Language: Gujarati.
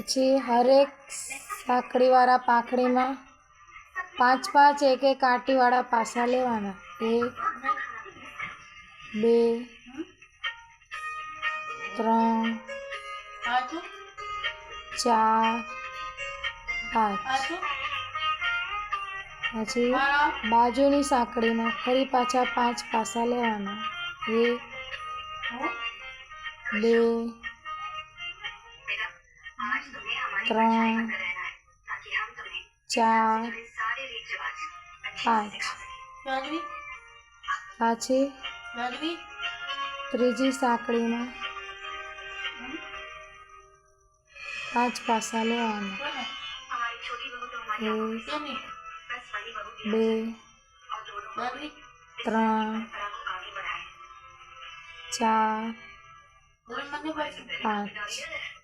પછી હરેક સાંકળીવાળા પાંખડીમાં 5 એક એક કાંટીવાળા પાસા લેવાના। 1 2 3 4 5। પછી બાજુની સાંકળીમાં ફરી પાછા 5 પાસા લેવાના। 1 2 3 4 5। પાછી ત્રીજી સાંકળીમાં 5 પાસા લેવાના। 1 2 3 4 5।